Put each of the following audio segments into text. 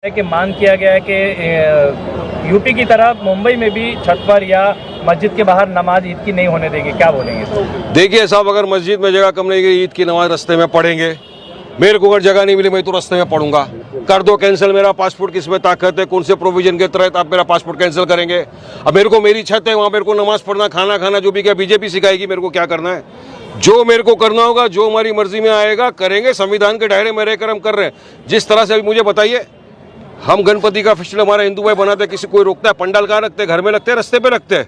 कि मांग किया गया है कि यूपी की तरह मुंबई में भी छत पर या मस्जिद के बाहर नमाज ईद की नहीं होने देंगे, क्या बोलेंगे? देखिए साहब, अगर मस्जिद में जगह कम नहीं गई, ईद की नमाज रास्ते में पढ़ेंगे। मेरे को अगर जगह नहीं मिली मैं तो रास्ते में पढ़ूंगा। कर दो कैंसिल, मेरा पासपोर्ट किस में ताकत है, कौन से प्रोविजन के तहत आप मेरा पासपोर्ट कैंसिल करेंगे? अब मेरे को मेरी छत है, वहाँ मेरे को नमाज पढ़ना, खाना खाना, जो भी क्या बीजेपी सिखाएगी मेरे को क्या करना है? जो मेरे को करना होगा, जो हमारी मर्जी में आएगा करेंगे। संविधान के दायरे में रहकर हम कर रहे हैं। जिस तरह से अभी मुझे बताइए, हम गणपति का फेस्टिवल हमारा हिंदू भाई बनाते, किसी कोई रोकता है? पंडाल कहाँ रखते? घर में लगते हैं, रस्ते पे लगते हैं,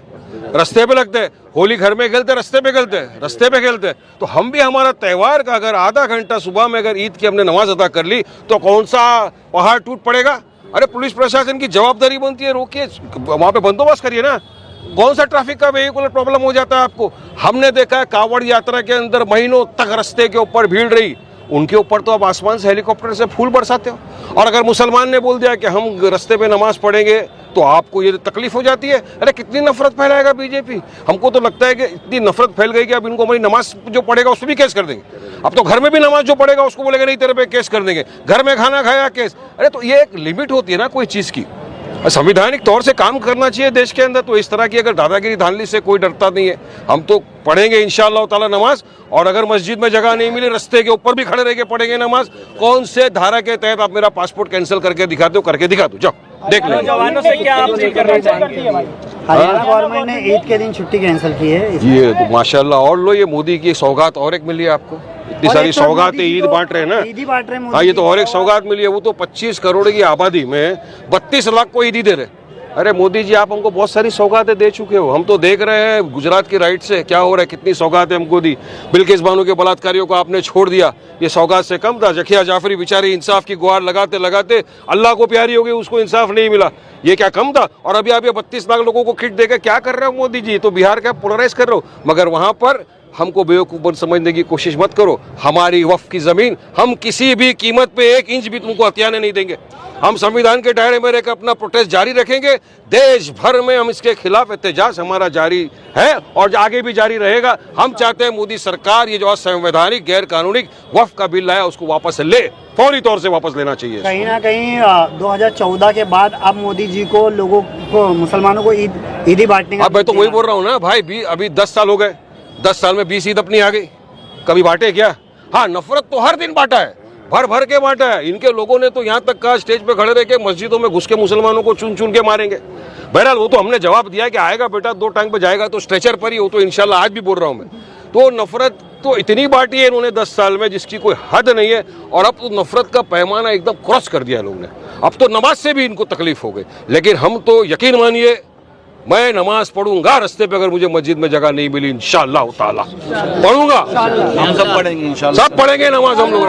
रस्ते पे लगते हैं। होली घर में खेलते, रस्ते पे खेलते हैं, रस्ते पे खेलते हैं। तो हम भी हमारा त्यौहार का अगर आधा घंटा सुबह में अगर ईद की हमने नमाज अदा कर ली तो कौन सा पहाड़ टूट पड़ेगा? अरे पुलिस प्रशासन की जवाबदारी बनती है, रोकिए, वहां पे बंदोबस्त करिए ना। कौन सा ट्रैफिक का वेहिकुलर प्रॉब्लम हो जाता है आपको? हमने देखा है कांवड़ यात्रा के अंदर महीनों तक रस्ते के ऊपर भीड़ रही, उनके ऊपर तो आप आसमान से हेलीकॉप्टर से फूल बरसाते हो। और अगर मुसलमान ने बोल दिया कि हम रास्ते पे नमाज पढ़ेंगे तो आपको ये तकलीफ हो जाती है। अरे कितनी नफरत फैलाएगा बीजेपी? हमको तो लगता है कि इतनी नफरत फैल गई कि अब इनको हमारी नमाज जो पढ़ेगा उस पर भी केस कर देंगे। अब तो घर में भी नमाज जो पढ़ेगा उसको बोलेगा नहीं तेरे पे केस कर देंगे, घर में खाना खाया केस। अरे तो ये एक लिमिट होती है ना कोई चीज़ की। संवैधानिक तौर से काम करना चाहिए देश के अंदर। तो इस तरह की अगर दादागिरी धांधली से कोई डरता नहीं है। हम तो पढ़ेंगे इंशाअल्लाह ताला नमाज, और अगर मस्जिद में जगह नहीं मिली रास्ते के ऊपर भी खड़े रह के पढ़ेंगे नमाज। कौन से धारा के तहत आप मेरा पासपोर्ट कैंसिल करके दिखा दो, करके दिखा दो, जाओ देख लो। जवानों से क्या आप करना चाहेंगे? हरियाणा गवर्नमेंट ने ईद के दिन छुट्टी कैंसिल की है। ये तो माशाल्लाह, और लो, ये मोदी की सौगात और एक मिली है आपको। इतनी सारी सौगातें ईद बांट रहे हैं ना। ईदी बांट रहे हैं। हाँ, ये तो और एक सौगात मिली है। वो तो 25 करोड़ की आबादी में 32 लाख को ईदी दे रहे। अरे मोदी जी, आप हमको बहुत सारी सौगातें दे चुके हो। हम तो देख रहे हैं गुजरात की राइट से क्या हो रहा है, कितनी सौगातें हमको दी। बिल्किस बानो के बलात्कारियों को आपने छोड़ दिया, ये सौगात से कम था? जखिया जाफरी बेचारी इंसाफ की गुहार लगाते लगाते अल्लाह को प्यारी हो गई, उसको इंसाफ नहीं मिला, ये क्या कम था? और अभी आप ये 32 लाख लोगों को किट देकर क्या कर रहे हो मोदी जी? तो बिहार का पोलराइज कर रहे हो। मगर वहां पर हमको बेवकूफ़ समझने की कोशिश मत करो। हमारी वक्फ की जमीन हम किसी भी कीमत पे 1 इंच भी तुमको हथियाने नहीं देंगे। हम संविधान के दायरे में रहकर अपना प्रोटेस्ट जारी रखेंगे। देश भर में हम इसके खिलाफ एहतजाज हमारा जारी है और आगे भी जारी रहेगा। हम चाहते हैं मोदी सरकार ये जो असंवैधानिक गैर कानूनी वक्फ का बिल लाया उसको वापस ले, फौरी तौर से वापस लेना चाहिए। कहीं ना कहीं 2014 के बाद अब मोदी जी को, लोगों को, मुसलमानों को ईदी बांटने का। अब मैं तो वही बोल रहा हूँ ना भाई, अभी 10 साल हो गए, 10 साल में 20 ईद अपनी आ गई, कभी बांटे क्या? हाँ, नफरत तो हर दिन बांटा है, भर भर के बांटा है। इनके लोगों ने तो यहाँ तक कहा स्टेज पे खड़े रह के मस्जिदों में घुस के मुसलमानों को चुन चुन के मारेंगे। बहरहाल वो तो हमने जवाब दिया कि आएगा बेटा, 2 टांग पे जाएगा तो स्ट्रेचर पर ही हो। तो इंशाल्लाह आज भी बोल रहा हूँ मैं, तो नफरत तो इतनी बांटी है इन्होंने 10 साल में जिसकी कोई हद नहीं है। और अब तो नफरत का पैमाना एकदम क्रॉस कर दिया लोगों ने। अब तो नमाज से भी इनको तकलीफ हो गई। लेकिन हम तो यकीन मानिए, मैं नमाज पढ़ूंगा रास्ते पे, अगर मुझे मस्जिद में जगह नहीं मिली इंशाअल्लाह ताला पढ़ूंगा। हम सब पढ़ेंगे इंशाअल्लाह, सब पढ़ेंगे नमाज हम लोग।